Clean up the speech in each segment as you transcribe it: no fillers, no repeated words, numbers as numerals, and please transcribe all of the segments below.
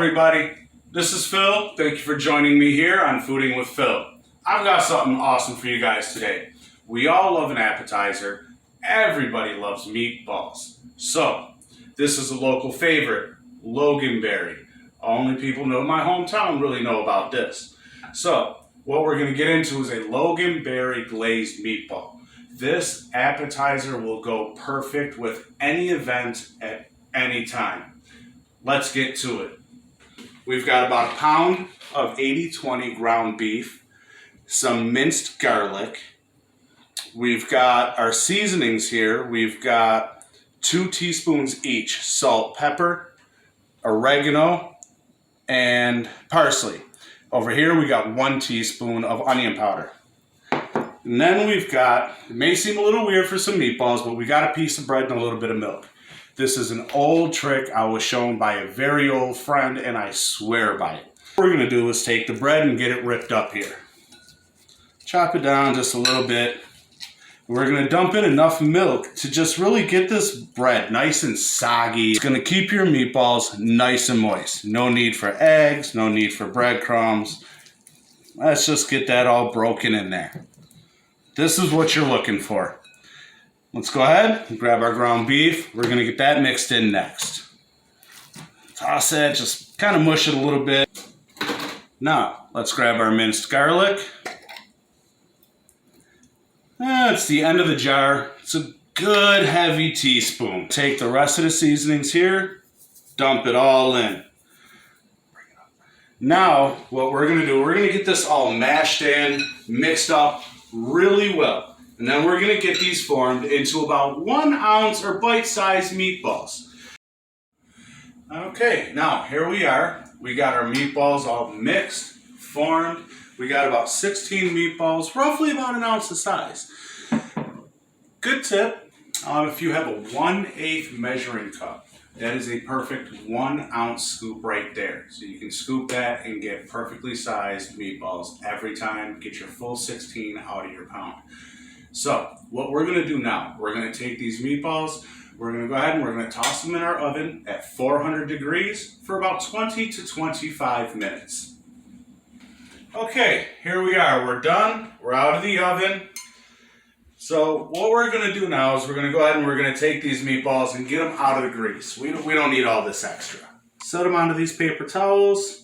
everybody, this is Phil. Thank you for joining me here on Fooding with Phil. I've got something awesome for you guys today. We all love an appetizer. Everybody loves meatballs. So, this is a local favorite, Loganberry. Only people know my hometown really know about this. So, what we're going to get into is a Loganberry Glazed Meatball. This appetizer will go perfect with any event at any time. Let's get to it. We've got about a pound of 80/20 ground beef, some minced garlic. We've got our seasonings here. We've got 2 teaspoons each, salt, pepper, oregano, and parsley. Over here we got 1 teaspoon of onion powder. And then we've got, it may seem a little weird for some meatballs, but we got a piece of bread and a little bit of milk. This is an old trick I was shown by a very old friend, and I swear by it. What we're going to do is take the bread and get it ripped up here. Chop it down just a little bit. We're going to dump in enough milk to just really get this bread nice and soggy. It's going to keep your meatballs nice and moist. No need for eggs, no need for breadcrumbs. Let's just get that all broken in there. This is what you're looking for. Let's go ahead and grab our ground beef. We're going to get that mixed in next. Toss it, just kind of mush it a little bit. Now, let's grab our minced garlic. It's the end of the jar. It's a good heavy teaspoon. Take the rest of the seasonings here, dump it all in. Now, what we're going to do, we're going to get this all mashed in, mixed up really well. And then we're going to get these formed into about 1 ounce or bite-sized meatballs. Okay, now here we are. We got our meatballs all mixed, formed. We got about 16 meatballs, roughly about 1 ounce of size. Good tip, if you have a 1/8 measuring cup, that is a perfect 1 ounce scoop right there. So you can scoop that and get perfectly sized meatballs every time. Get your full 16 out of your pound. So what we're going to do now, we're going to take these meatballs, we're going to go ahead and we're going to toss them in our oven at 400 degrees for about 20 to 25 minutes. Okay, here we are. We're done. We're out of the oven. So what we're going to do now is we're going to go ahead and we're going to take these meatballs and get them out of the grease. We don't need all this extra. Set them onto these paper towels.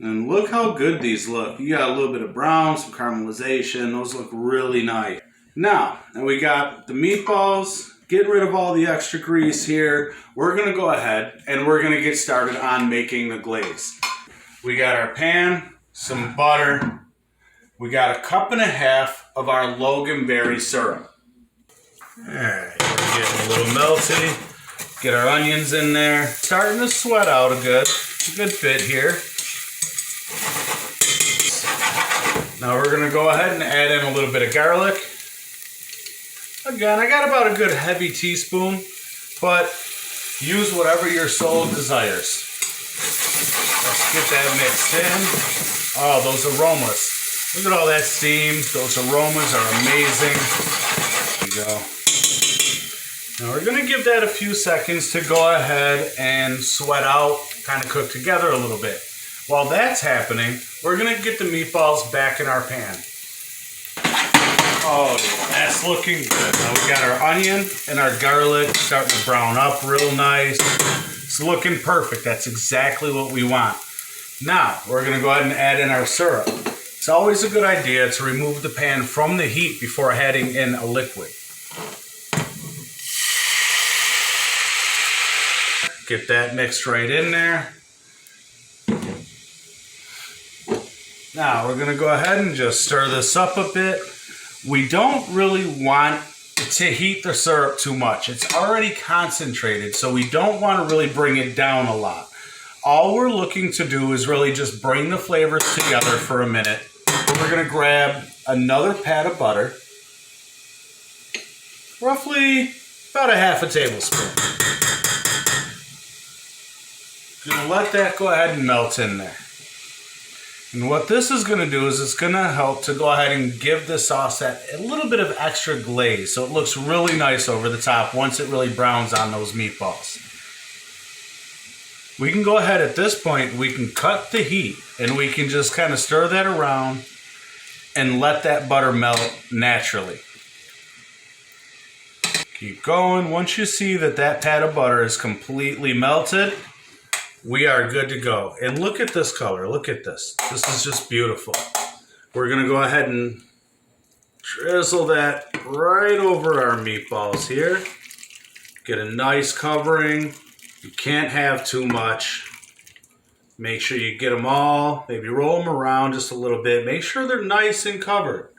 And look how good these look. You got a little bit of brown, some caramelization. Those look really nice. Now we got the meatballs. Get rid of all the extra grease here. We're going to go ahead and we're going to get started on making the glaze. We got our pan, some butter. We got 1.5 cups of our Loganberry syrup. Alright, we're getting a little melty. Get our onions in there. Starting to sweat out a good bit here. Now we're going to go ahead and add in a little bit of garlic. Again, I got about a good heavy teaspoon, but use whatever your soul desires. Let's get that mixed in. Oh, those aromas. Look at all that steam. Those aromas are amazing. There you go. Now we're going to give that a few seconds to go ahead and sweat out, kind of cook together a little bit. While that's happening, we're going to get the meatballs back in our pan. Oh, that's looking good. Now we got our onion and our garlic starting to brown up real nice. It's looking perfect. That's exactly what we want. Now, we're going to go ahead and add in our syrup. It's always a good idea to remove the pan from the heat before adding in a liquid. Get that mixed right in there. Now we're going to go ahead and just stir this up a bit. We don't really want to heat the syrup too much. It's already concentrated, so we don't want to really bring it down a lot. All we're looking to do is really just bring the flavors together for a minute. We're going to grab another pat of butter, roughly about 1/2 tablespoon. Going to let that go ahead and melt in there. And what this is going to do is it's going to help to go ahead and give the sauce that a little bit of extra glaze, so it looks really nice over the top once it really browns on those meatballs. We can go ahead at this point, we can cut the heat and we can just kind of stir that around and let that butter melt naturally. Keep going. Once you see that that pat of butter is completely melted, we are good to go. And look at this color. Look at this. This is just beautiful. We're going to go ahead and drizzle that right over our meatballs here. Get a nice covering. You can't have too much. Make sure you get them all. Maybe roll them around just a little bit. Make sure they're nice and covered.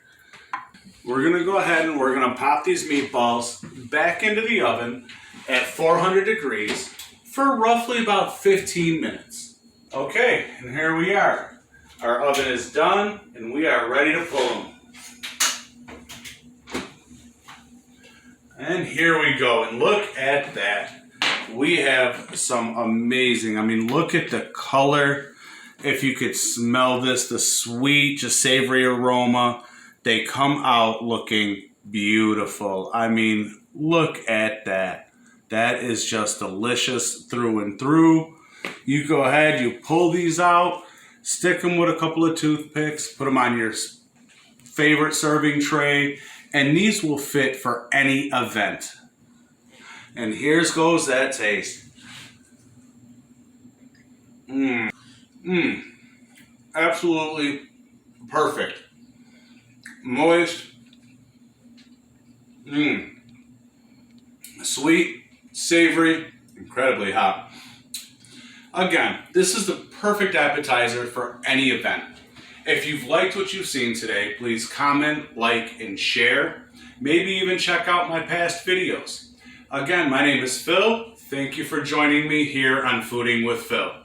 We're going to go ahead and we're going to pop these meatballs back into the oven at 400 degrees for roughly about 15 minutes. Okay, and here we are. Our oven is done and we are ready to pull them. And here we go, and look at that. We have some amazing, I mean, look at the color. If you could smell this, the sweet, just savory aroma. They come out looking beautiful. I mean, look at that. That is just delicious through and through. You go ahead, you pull these out, stick them with a couple of toothpicks, put them on your favorite serving tray, and these will fit for any event. And here's goes that taste. Absolutely perfect. Moist. Sweet, savory, incredibly hot. Again, this is the perfect appetizer for any event. If you've liked what you've seen today, please comment, like, and share. Maybe even check out my past videos. Again, my name is Phil. Thank you for joining me here on Fooding with Phil.